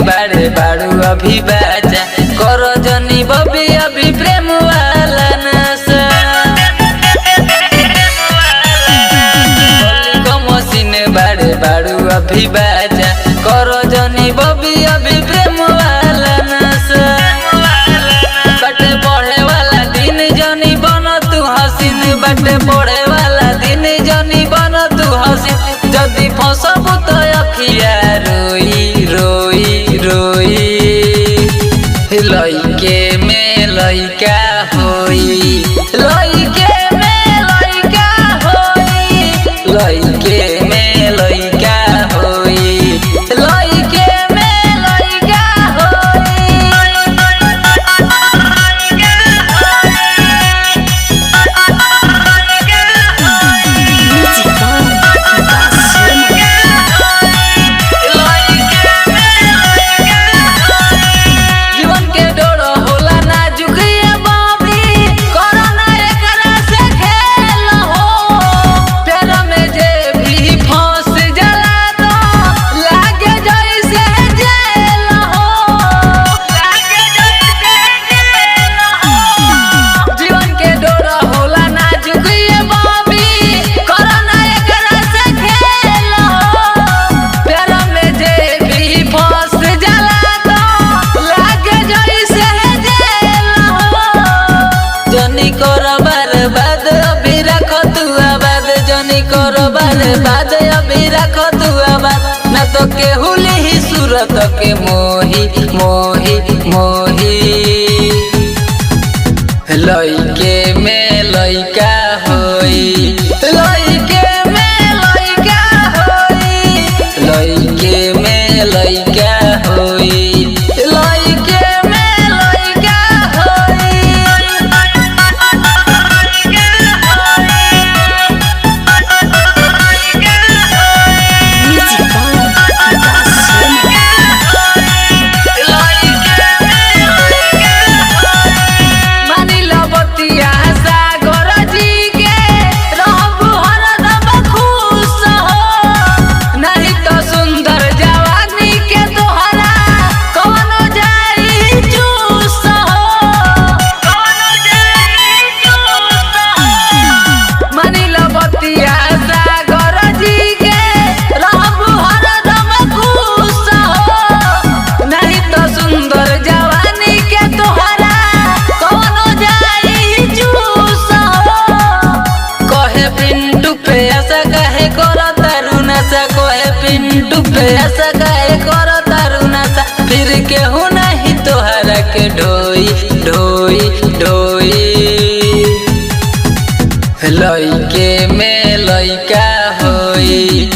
बाड़े बाड़ू अभी बाजा करो जनी बबी अभी प्रेम वाला नशा मशीन बाड़े बाड़ू अभी बाजा करो जनी बबी अभी प्रेम वाला नशा बटे पढ़े वाला दिन जनी बनो तू हसीन बटे पढ़े वाला दिन जनी बनो तू हसीन जदी फसबू तो अखिया रोई रोई रोई लइके में लइका होई लइके में लइका होई लइके में लइका होई लइके में लइका जीवन के डोरो होला नाजुक ये बाबी कोरोना एकरा से खेल हो प्यार में जे भी फंस जाला तो लागे जैसे जेल हो लागे जैसे जेल हो जीवन के डोरो होला नाजुक ये बाबी कोरोना एकरा से खेल हो प्यार में जे भी फंस जाला तो लागे जैसे जेल हो जनी करो बर्बाद अभी रखो तू आबाद जनी करो बर्बाद अभी रखो तू आबाद न तो केहू ही सूरत के मोही मोही मोही लइके में लइका होई लइके में लइका होई लइके में लइका होई लइके में लइका मानी लो बतिया सागर जी के रहबू हरदम खुश हो नहीं तो सुंदर जवानी के तोहरा कौनो जाई चूस हो कौनो जाई चूस हो मानी लो बतिया सागर जी के रहबू हरदम खुश हो नहीं तो सुंदर जवानी के तोहरा कौनो जाई चूस हो कहे पिंटू पे ऐसा कहे करो तरुण सा कहे पिंटू पे ऐसा कहे करो तरुण सा फिर केहू नहीं तोहरा के ढोई ढोई ढोई लइके में लइका होई